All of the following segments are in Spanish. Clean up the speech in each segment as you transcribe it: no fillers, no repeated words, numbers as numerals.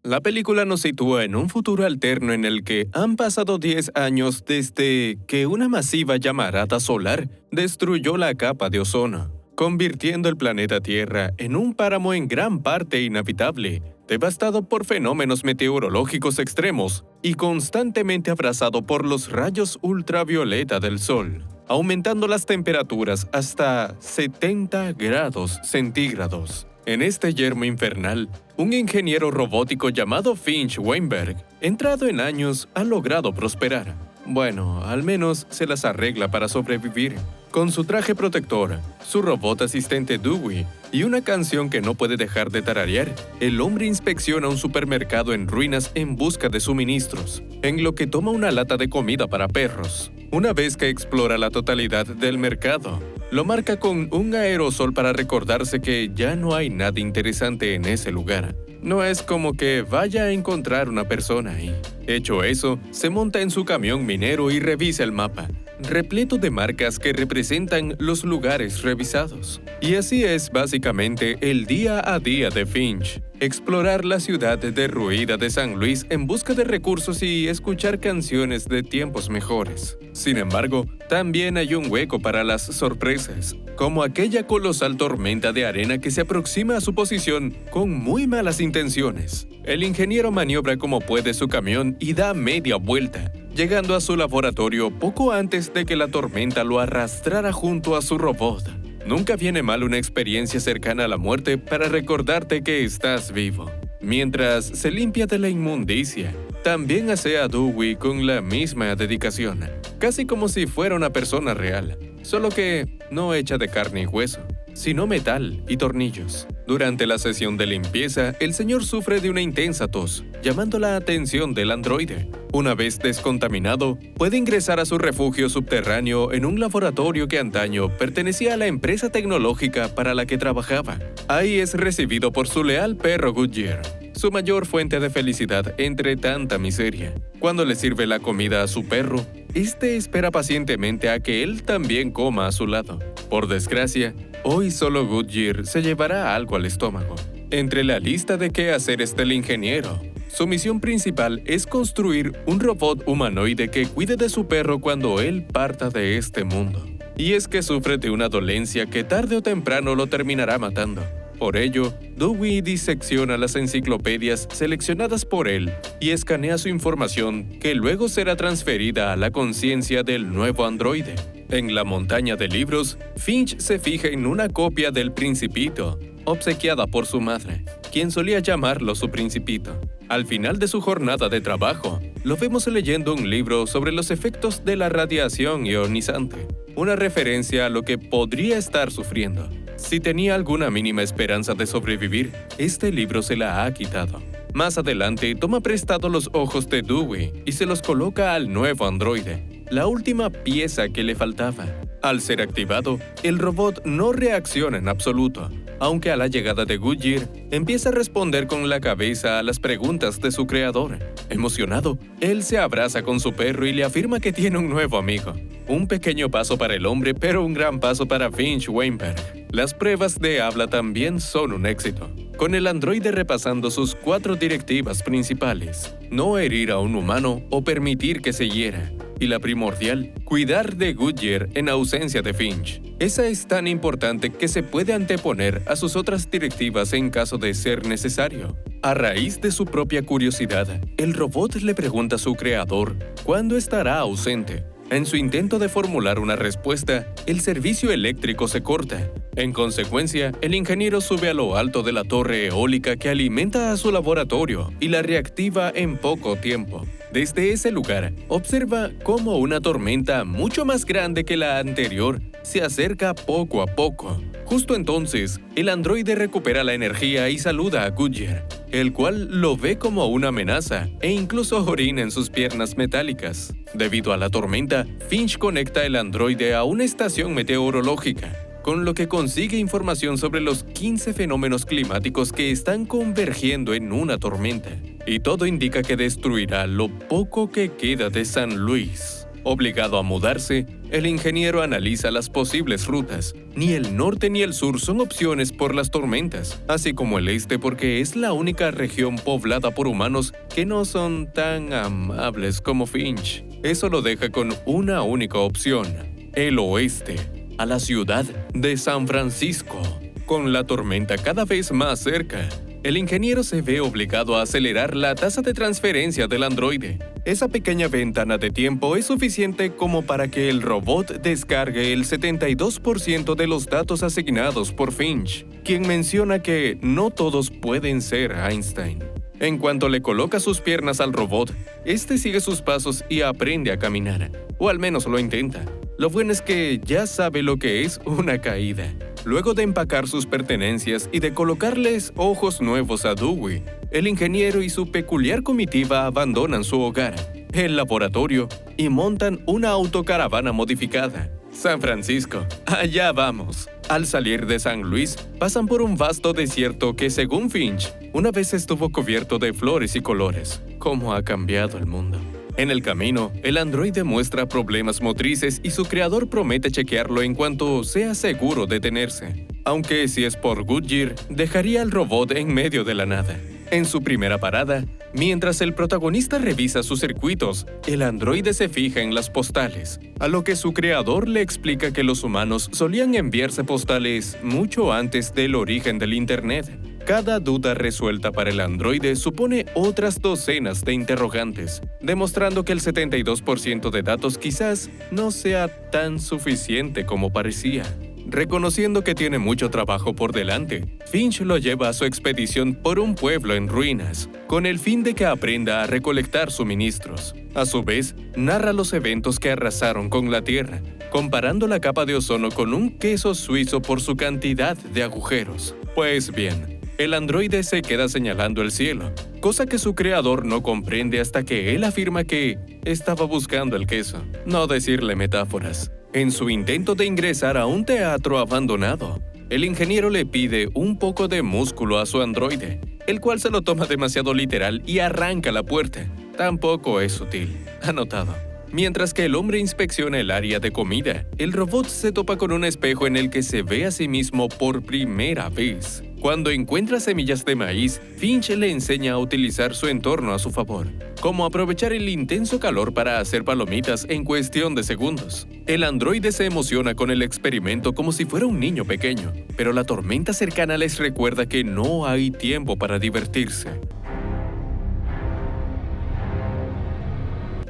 La película nos sitúa en un futuro alterno en el que han pasado 10 años desde que una masiva llamarada solar destruyó la capa de ozono, convirtiendo el planeta Tierra en un páramo en gran parte inhabitable, devastado por fenómenos meteorológicos extremos y constantemente abrasado por los rayos ultravioleta del Sol, aumentando las temperaturas hasta 70 grados centígrados. En este yermo infernal, un ingeniero robótico llamado Finch Weinberg, entrado en años, ha logrado prosperar. Bueno, al menos se las arregla para sobrevivir. Con su traje protector, su robot asistente Dewey y una canción que no puede dejar de tararear, el hombre inspecciona un supermercado en ruinas en busca de suministros, en lo que toma una lata de comida para perros. Una vez que explora la totalidad del mercado, lo marca con un aerosol para recordarse que ya no hay nada interesante en ese lugar. No es como que vaya a encontrar una persona ahí. Hecho eso, se monta en su camión minero y revisa el mapa, repleto de marcas que representan los lugares revisados. Y así es básicamente el día a día de Finch. Explorar la ciudad derruida de San Luis en busca de recursos y escuchar canciones de tiempos mejores. Sin embargo, también hay un hueco para las sorpresas, como aquella colosal tormenta de arena que se aproxima a su posición con muy malas intenciones. El ingeniero maniobra como puede su camión y da media vuelta, llegando a su laboratorio poco antes de que la tormenta lo arrastrara junto a su robot. Nunca viene mal una experiencia cercana a la muerte para recordarte que estás vivo. Mientras se limpia de la inmundicia, también asea a Dewey con la misma dedicación, casi como si fuera una persona real, solo que no hecha de carne y hueso, sino metal y tornillos. Durante la sesión de limpieza, el señor sufre de una intensa tos, llamando la atención del androide. Una vez descontaminado, puede ingresar a su refugio subterráneo en un laboratorio que antaño pertenecía a la empresa tecnológica para la que trabajaba. Ahí es recibido por su leal perro Goodyear, su mayor fuente de felicidad entre tanta miseria. Cuando le sirve la comida a su perro, este espera pacientemente a que él también coma a su lado. Por desgracia, hoy solo Goodyear se llevará algo al estómago. Entre la lista de quehaceres del ingeniero, su misión principal es construir un robot humanoide que cuide de su perro cuando él parta de este mundo. Y es que sufre de una dolencia que tarde o temprano lo terminará matando. Por ello, Dewey disecciona las enciclopedias seleccionadas por él y escanea su información que luego será transferida a la conciencia del nuevo androide. En la montaña de libros, Finch se fija en una copia del Principito, obsequiada por su madre, quien solía llamarlo su Principito. Al final de su jornada de trabajo, lo vemos leyendo un libro sobre los efectos de la radiación ionizante, una referencia a lo que podría estar sufriendo. Si tenía alguna mínima esperanza de sobrevivir, este libro se la ha quitado. Más adelante, toma prestado los ojos de Dewey y se los coloca al nuevo androide, la última pieza que le faltaba. Al ser activado, el robot no reacciona en absoluto, aunque a la llegada de Goodyear empieza a responder con la cabeza a las preguntas de su creador. Emocionado, él se abraza con su perro y le afirma que tiene un nuevo amigo. Un pequeño paso para el hombre, pero un gran paso para Finch Weinberg. Las pruebas de habla también son un éxito, con el androide repasando sus 4 directivas principales: no herir a un humano o permitir que se hiera. Y la primordial, cuidar de Goodyear en ausencia de Finch. Esa es tan importante que se puede anteponer a sus otras directivas en caso de ser necesario. A raíz de su propia curiosidad, el robot le pregunta a su creador cuándo estará ausente. En su intento de formular una respuesta, el servicio eléctrico se corta. En consecuencia, el ingeniero sube a lo alto de la torre eólica que alimenta a su laboratorio y la reactiva en poco tiempo. Desde ese lugar, observa cómo una tormenta mucho más grande que la anterior se acerca poco a poco. Justo entonces, el androide recupera la energía y saluda a Goodyear, el cual lo ve como una amenaza e incluso orina en sus piernas metálicas. Debido a la tormenta, Finch conecta el androide a una estación meteorológica, con lo que consigue información sobre los 15 fenómenos climáticos que están convergiendo en una tormenta. Y todo indica que destruirá lo poco que queda de San Luis. Obligado a mudarse, el ingeniero analiza las posibles rutas. Ni el norte ni el sur son opciones por las tormentas, así como el este porque es la única región poblada por humanos que no son tan amables como Finch. Eso lo deja con una única opción: el oeste, a la ciudad de San Francisco. Con la tormenta cada vez más cerca, el ingeniero se ve obligado a acelerar la tasa de transferencia del androide. Esa pequeña ventana de tiempo es suficiente como para que el robot descargue el 72% de los datos asignados por Finch, quien menciona que no todos pueden ser Einstein. En cuanto le coloca sus piernas al robot, este sigue sus pasos y aprende a caminar, o al menos lo intenta. Lo bueno es que ya sabe lo que es una caída. Luego de empacar sus pertenencias y de colocarles ojos nuevos a Dewey, el ingeniero y su peculiar comitiva abandonan su hogar, el laboratorio, y montan una autocaravana modificada. San Francisco, allá vamos. Al salir de San Luis, pasan por un vasto desierto que, según Finch, una vez estuvo cubierto de flores y colores. ¿Cómo ha cambiado el mundo? En el camino, el androide muestra problemas motrices y su creador promete chequearlo en cuanto sea seguro detenerse. Aunque si es por Goodyear, dejaría al robot en medio de la nada. En su primera parada, mientras el protagonista revisa sus circuitos, el androide se fija en las postales, a lo que su creador le explica que los humanos solían enviarse postales mucho antes del origen del Internet. Cada duda resuelta para el androide supone otras docenas de interrogantes, demostrando que el 72% de datos quizás no sea tan suficiente como parecía. Reconociendo que tiene mucho trabajo por delante, Finch lo lleva a su expedición por un pueblo en ruinas, con el fin de que aprenda a recolectar suministros. A su vez, narra los eventos que arrasaron con la Tierra, comparando la capa de ozono con un queso suizo por su cantidad de agujeros. Pues bien, el androide se queda señalando el cielo, cosa que su creador no comprende hasta que él afirma que estaba buscando el queso, no decirle metáforas. En su intento de ingresar a un teatro abandonado, el ingeniero le pide un poco de músculo a su androide, el cual se lo toma demasiado literal y arranca la puerta. Tampoco es sutil, anotado. Mientras que el hombre inspecciona el área de comida, el robot se topa con un espejo en el que se ve a sí mismo por primera vez. Cuando encuentra semillas de maíz, Finch le enseña a utilizar su entorno a su favor, como aprovechar el intenso calor para hacer palomitas en cuestión de segundos. El androide se emociona con el experimento como si fuera un niño pequeño, pero la tormenta cercana les recuerda que no hay tiempo para divertirse.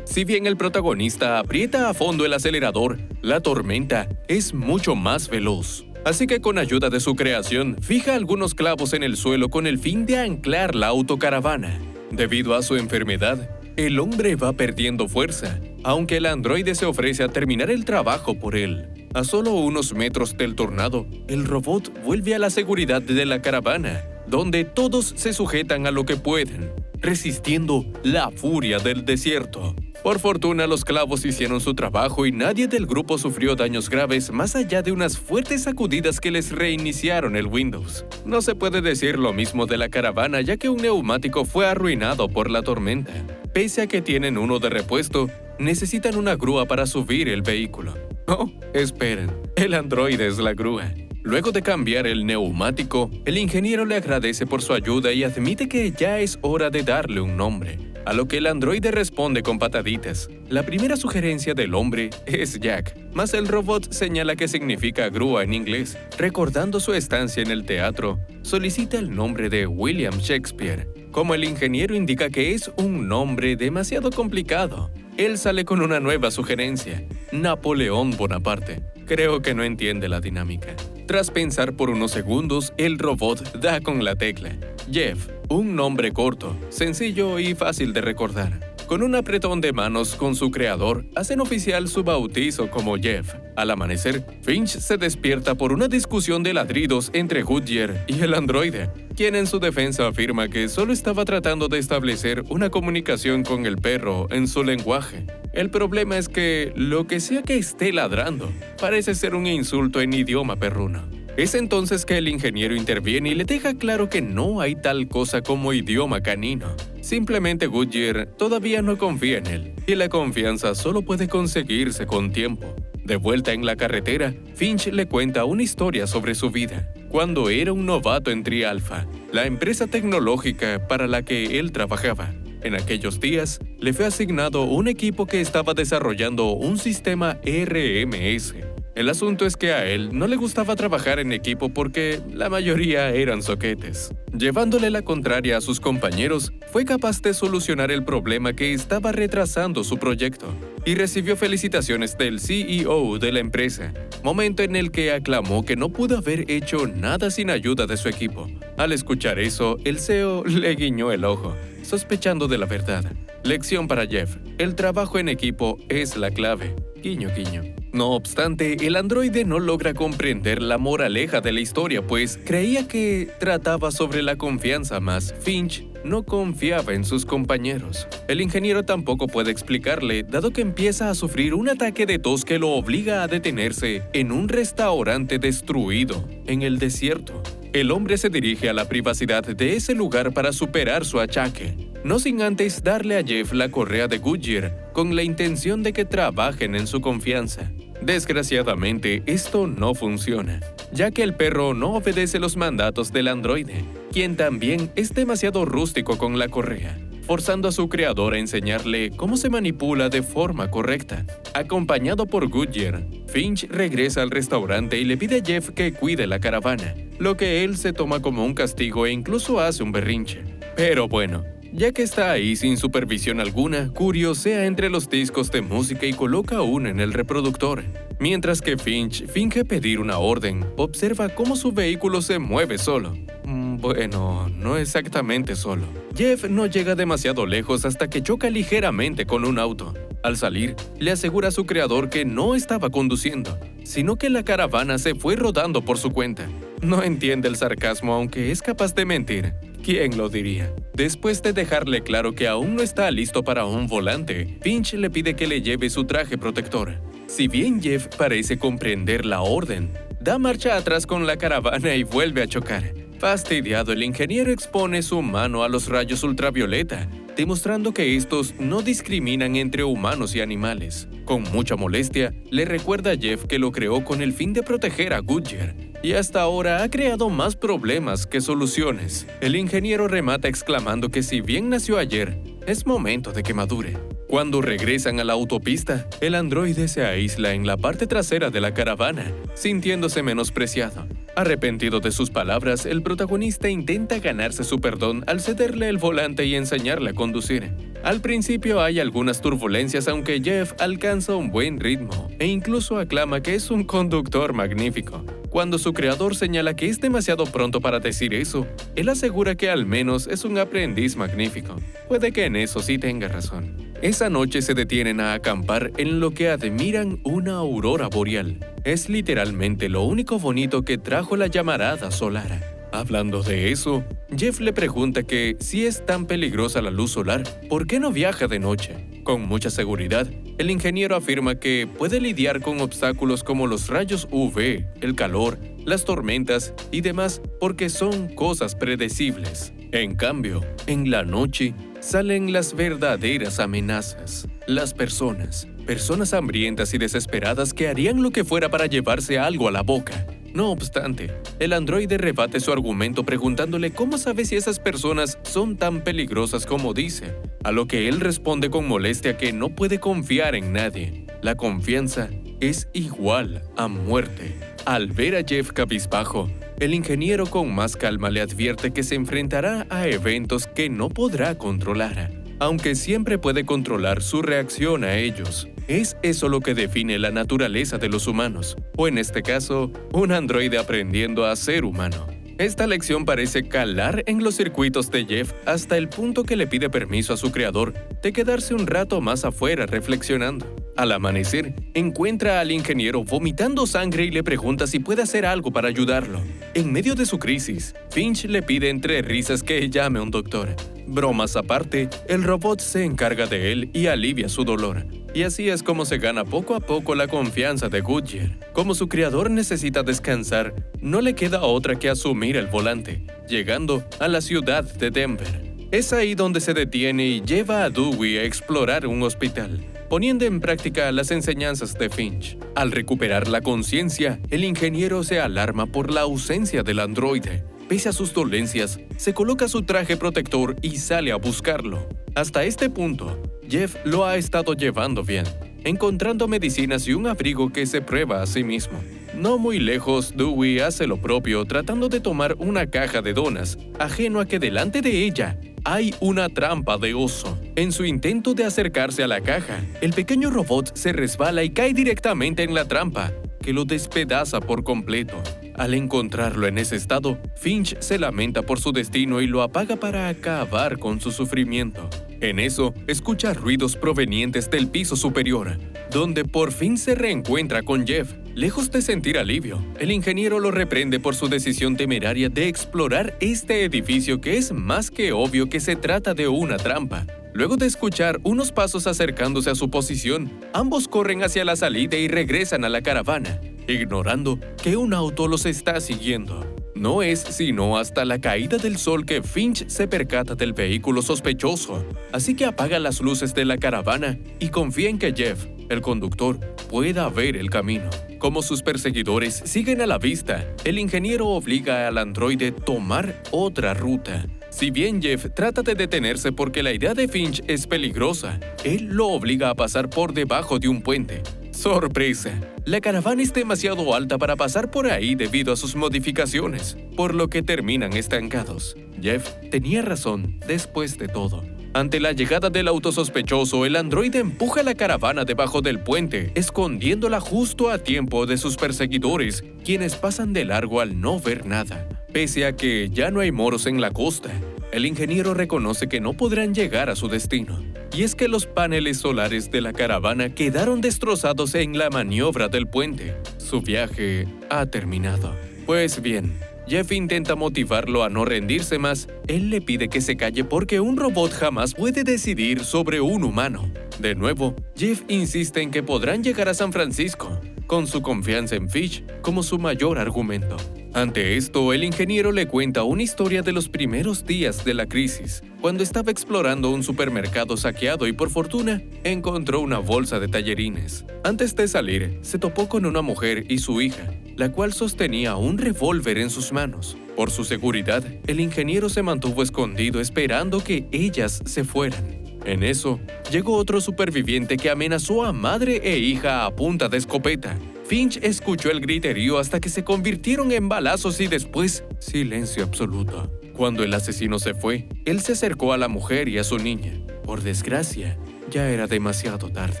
Si bien el protagonista aprieta a fondo el acelerador, la tormenta es mucho más veloz. Así que con ayuda de su creación, fija algunos clavos en el suelo con el fin de anclar la autocaravana. Debido a su enfermedad, el hombre va perdiendo fuerza, aunque el androide se ofrece a terminar el trabajo por él. A solo unos metros del tornado, el robot vuelve a la seguridad de la caravana, donde todos se sujetan a lo que pueden, resistiendo la furia del desierto. Por fortuna, los clavos hicieron su trabajo y nadie del grupo sufrió daños graves más allá de unas fuertes sacudidas que les reiniciaron el Windows. No se puede decir lo mismo de la caravana, ya que un neumático fue arruinado por la tormenta. Pese a que tienen uno de repuesto, necesitan una grúa para subir el vehículo. Oh, esperen, el androide es la grúa. Luego de cambiar el neumático, el ingeniero le agradece por su ayuda y admite que ya es hora de darle un nombre. A lo que el androide responde con pataditas. La primera sugerencia del hombre es Jack, mas el robot señala que significa grúa en inglés. Recordando su estancia en el teatro, solicita el nombre de William Shakespeare. Como el ingeniero indica que es un nombre demasiado complicado, él sale con una nueva sugerencia: Napoleón Bonaparte. Creo que no entiende la dinámica. Tras pensar por unos segundos, el robot da con la tecla. Jeff, un nombre corto, sencillo y fácil de recordar. Con un apretón de manos con su creador, hacen oficial su bautizo como Jeff. Al amanecer, Finch se despierta por una discusión de ladridos entre Goodyear y el androide, quien en su defensa afirma que solo estaba tratando de establecer una comunicación con el perro en su lenguaje. El problema es que lo que sea que esté ladrando parece ser un insulto en idioma perruno. Es entonces que el ingeniero interviene y le deja claro que no hay tal cosa como idioma canino. Simplemente Goodyear todavía no confía en él, y la confianza solo puede conseguirse con tiempo. De vuelta en la carretera, Finch le cuenta una historia sobre su vida. Cuando era un novato en Tri-Alpha, la empresa tecnológica para la que él trabajaba. En aquellos días, le fue asignado un equipo que estaba desarrollando un sistema RMS. El asunto es que a él no le gustaba trabajar en equipo porque la mayoría eran soquetes. Llevándole la contraria a sus compañeros, fue capaz de solucionar el problema que estaba retrasando su proyecto y recibió felicitaciones del CEO de la empresa, momento en el que aclamó que no pudo haber hecho nada sin ayuda de su equipo. Al escuchar eso, el CEO le guiñó el ojo, sospechando de la verdad. Lección para Jeff: el trabajo en equipo es la clave. Guiño, guiño. No obstante, el androide no logra comprender la moraleja de la historia, pues creía que trataba sobre la confianza, más Finch no confiaba en sus compañeros. El ingeniero tampoco puede explicarle, dado que empieza a sufrir un ataque de tos que lo obliga a detenerse en un restaurante destruido en el desierto. El hombre se dirige a la privacidad de ese lugar para superar su achaque, no sin antes darle a Jeff la correa de Goodyear, con la intención de que trabajen en su confianza. Desgraciadamente, esto no funciona, ya que el perro no obedece los mandatos del androide, quien también es demasiado rústico con la correa, forzando a su creador a enseñarle cómo se manipula de forma correcta. Acompañado por Goodyear, Finch regresa al restaurante y le pide a Jeff que cuide la caravana, lo que él se toma como un castigo e incluso hace un berrinche. Pero bueno, ya que está ahí sin supervisión alguna, curiosea entre los discos de música y coloca uno en el reproductor. Mientras que Finch finge pedir una orden, observa cómo su vehículo se mueve solo. Bueno, no exactamente solo. Jeff no llega demasiado lejos hasta que choca ligeramente con un auto. Al salir, le asegura a su creador que no estaba conduciendo, sino que la caravana se fue rodando por su cuenta. No entiende el sarcasmo, aunque es capaz de mentir. ¿Quién lo diría? Después de dejarle claro que aún no está listo para un volante, Finch le pide que le lleve su traje protector. Si bien Jeff parece comprender la orden, da marcha atrás con la caravana y vuelve a chocar. Fastidiado, el ingeniero expone su mano a los rayos ultravioleta, demostrando que estos no discriminan entre humanos y animales. Con mucha molestia, le recuerda a Jeff que lo creó con el fin de proteger a Goodyear, y hasta ahora ha creado más problemas que soluciones. El ingeniero remata exclamando que si bien nació ayer, es momento de que madure. Cuando regresan a la autopista, el androide se aísla en la parte trasera de la caravana, sintiéndose menospreciado. Arrepentido de sus palabras, el protagonista intenta ganarse su perdón al cederle el volante y enseñarle a conducir. Al principio hay algunas turbulencias, aunque Jeff alcanza un buen ritmo e incluso aclama que es un conductor magnífico. Cuando su creador señala que es demasiado pronto para decir eso, él asegura que al menos es un aprendiz magnífico. Puede que en eso sí tenga razón. Esa noche se detienen a acampar en lo que admiran una aurora boreal. Es literalmente lo único bonito que trajo la llamarada solar. Hablando de eso, Jeff le pregunta que si es tan peligrosa la luz solar, ¿por qué no viaja de noche? Con mucha seguridad, el ingeniero afirma que puede lidiar con obstáculos como los rayos UV, el calor, las tormentas y demás porque son cosas predecibles. En cambio, en la noche, salen las verdaderas amenazas. Las personas hambrientas y desesperadas que harían lo que fuera para llevarse algo a la boca. No obstante, el androide rebate su argumento preguntándole cómo sabe si esas personas son tan peligrosas como dice, a lo que él responde con molestia que no puede confiar en nadie. La confianza es igual a muerte. Al ver a Jeff cabizbajo, el ingeniero con más calma le advierte que se enfrentará a eventos que no podrá controlar, aunque siempre puede controlar su reacción a ellos. ¿Es eso lo que define la naturaleza de los humanos? O en este caso, un androide aprendiendo a ser humano. Esta lección parece calar en los circuitos de Jeff hasta el punto que le pide permiso a su creador de quedarse un rato más afuera reflexionando. Al amanecer, encuentra al ingeniero vomitando sangre y le pregunta si puede hacer algo para ayudarlo. En medio de su crisis, Finch le pide entre risas que llame a un doctor. Bromas aparte, el robot se encarga de él y alivia su dolor. Y así es como se gana poco a poco la confianza de Goodyear. Como su creador necesita descansar, no le queda otra que asumir el volante, llegando a la ciudad de Denver. Es ahí donde se detiene y lleva a Dewey a explorar un hospital, poniendo en práctica las enseñanzas de Finch. Al recuperar la conciencia, el ingeniero se alarma por la ausencia del androide. Pese a sus dolencias, se coloca su traje protector y sale a buscarlo. Hasta este punto, Jeff lo ha estado llevando bien, encontrando medicinas y un abrigo que se prueba a sí mismo. No muy lejos, Dewey hace lo propio tratando de tomar una caja de donas, ajeno a que delante de ella hay una trampa de oso. En su intento de acercarse a la caja, el pequeño robot se resbala y cae directamente en la trampa, que lo despedaza por completo. Al encontrarlo en ese estado, Finch se lamenta por su destino y lo apaga para acabar con su sufrimiento. En eso, escucha ruidos provenientes del piso superior, donde por fin se reencuentra con Jeff. Lejos de sentir alivio, el ingeniero lo reprende por su decisión temeraria de explorar este edificio que es más que obvio que se trata de una trampa. Luego de escuchar unos pasos acercándose a su posición, ambos corren hacia la salida y regresan a la caravana, ignorando que un auto los está siguiendo. No es sino hasta la caída del sol que Finch se percata del vehículo sospechoso, así que apaga las luces de la caravana y confía en que Jeff, el conductor, pueda ver el camino. Como sus perseguidores siguen a la vista, el ingeniero obliga al androide a tomar otra ruta. Si bien Jeff trata de detenerse porque la idea de Finch es peligrosa, él lo obliga a pasar por debajo de un puente. ¡Sorpresa! La caravana es demasiado alta para pasar por ahí debido a sus modificaciones, por lo que terminan estancados. Jeff tenía razón después de todo. Ante la llegada del auto sospechoso, el androide empuja la caravana debajo del puente, escondiéndola justo a tiempo de sus perseguidores, quienes pasan de largo al no ver nada. Pese a que ya no hay moros en la costa, el ingeniero reconoce que no podrán llegar a su destino. Y es que los paneles solares de la caravana quedaron destrozados en la maniobra del puente. Su viaje ha terminado. Pues bien, Jeff intenta motivarlo a no rendirse más. Él le pide que se calle porque un robot jamás puede decidir sobre un humano. De nuevo, Jeff insiste en que podrán llegar a San Francisco, con su confianza en Finch como su mayor argumento. Ante esto, el ingeniero le cuenta una historia de los primeros días de la crisis, cuando estaba explorando un supermercado saqueado y por fortuna encontró una bolsa de tallarines. Antes de salir, se topó con una mujer y su hija, la cual sostenía un revólver en sus manos. Por su seguridad, el ingeniero se mantuvo escondido esperando que ellas se fueran. En eso, llegó otro superviviente que amenazó a madre e hija a punta de escopeta. Finch escuchó el griterío hasta que se convirtieron en balazos y después silencio absoluto. Cuando el asesino se fue, él se acercó a la mujer y a su niña. Por desgracia, ya era demasiado tarde.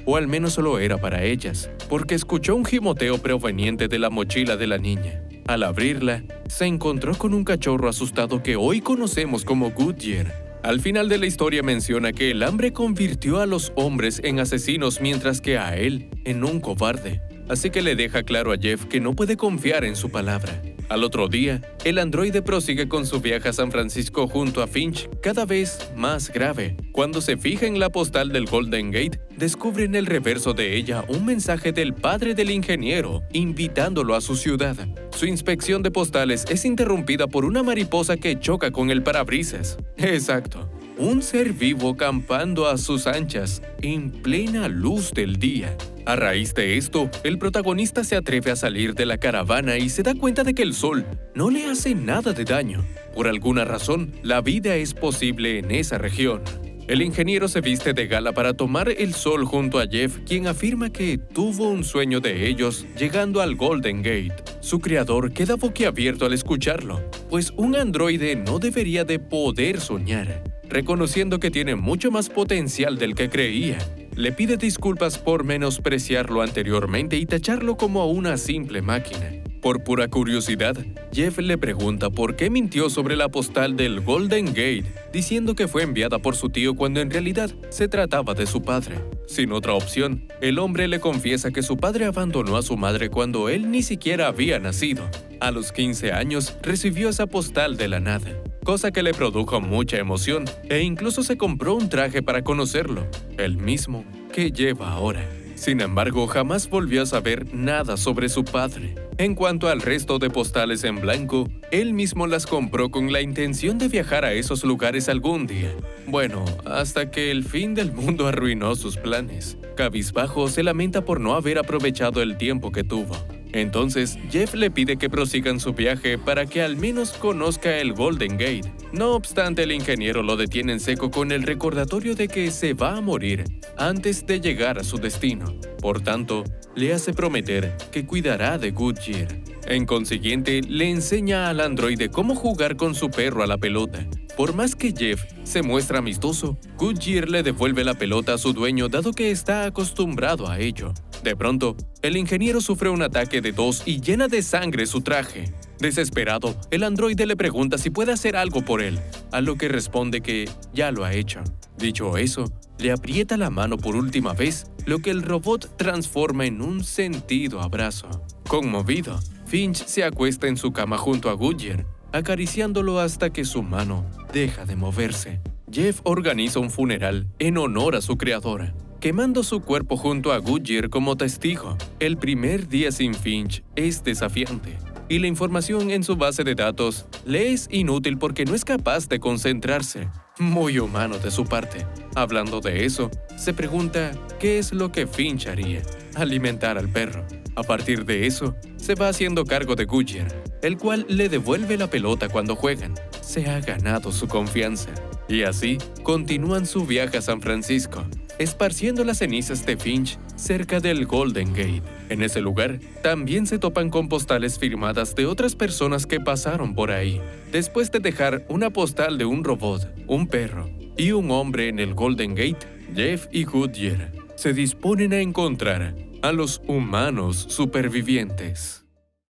O al menos lo era para ellas, porque escuchó un gimoteo proveniente de la mochila de la niña. Al abrirla, se encontró con un cachorro asustado que hoy conocemos como Goodyear. Al final de la historia menciona que el hambre convirtió a los hombres en asesinos mientras que a él en un cobarde. Así que le deja claro a Jeff que no puede confiar en su palabra. Al otro día, el androide prosigue con su viaje a San Francisco junto a Finch, cada vez más grave. Cuando se fija en la postal del Golden Gate, descubre en el reverso de ella un mensaje del padre del ingeniero, invitándolo a su ciudad. Su inspección de postales es interrumpida por una mariposa que choca con el parabrisas. Exacto. Un ser vivo campando a sus anchas, en plena luz del día. A raíz de esto, el protagonista se atreve a salir de la caravana y se da cuenta de que el sol no le hace nada de daño. Por alguna razón, la vida es posible en esa región. El ingeniero se viste de gala para tomar el sol junto a Jeff, quien afirma que tuvo un sueño de ellos llegando al Golden Gate. Su creador queda boquiabierto al escucharlo, pues un androide no debería de poder soñar. Reconociendo que tiene mucho más potencial del que creía, le pide disculpas por menospreciarlo anteriormente y tacharlo como una simple máquina. Por pura curiosidad, Jeff le pregunta por qué mintió sobre la postal del Golden Gate, diciendo que fue enviada por su tío cuando en realidad se trataba de su padre. Sin otra opción, el hombre le confiesa que su padre abandonó a su madre cuando él ni siquiera había nacido. A los 15 años, recibió esa postal de la nada, cosa que le produjo mucha emoción e incluso se compró un traje para conocerlo, el mismo que lleva ahora. Sin embargo, jamás volvió a saber nada sobre su padre. En cuanto al resto de postales en blanco, él mismo las compró con la intención de viajar a esos lugares algún día. Bueno, hasta que el fin del mundo arruinó sus planes. Cabizbajo se lamenta por no haber aprovechado el tiempo que tuvo. Entonces, Jeff le pide que prosigan su viaje para que al menos conozca el Golden Gate. No obstante, el ingeniero lo detiene en seco con el recordatorio de que se va a morir antes de llegar a su destino. Por tanto, le hace prometer que cuidará de Goodyear. En consiguiente, le enseña al androide cómo jugar con su perro a la pelota. Por más que Jeff se muestra amistoso, Goodyear le devuelve la pelota a su dueño dado que está acostumbrado a ello. De pronto, el ingeniero sufre un ataque de tos y llena de sangre su traje. Desesperado, el androide le pregunta si puede hacer algo por él, a lo que responde que ya lo ha hecho. Dicho eso, le aprieta la mano por última vez, lo que el robot transforma en un sentido abrazo. Conmovido, Finch se acuesta en su cama junto a Goodyear, acariciándolo hasta que su mano deja de moverse. Jeff organiza un funeral en honor a su creadora, quemando su cuerpo junto a Goodyear como testigo. El primer día sin Finch es desafiante, y la información en su base de datos le es inútil porque no es capaz de concentrarse. Muy humano de su parte. Hablando de eso, se pregunta qué es lo que Finch haría: alimentar al perro. A partir de eso, se va haciendo cargo de Goodyear, el cual le devuelve la pelota cuando juegan. Se ha ganado su confianza. Y así, continúan su viaje a San Francisco, esparciendo las cenizas de Finch cerca del Golden Gate. En ese lugar, también se topan con postales firmadas de otras personas que pasaron por ahí. Después de dejar una postal de un robot, un perro y un hombre en el Golden Gate, Jeff y Goodyear se disponen a encontrar a los humanos supervivientes.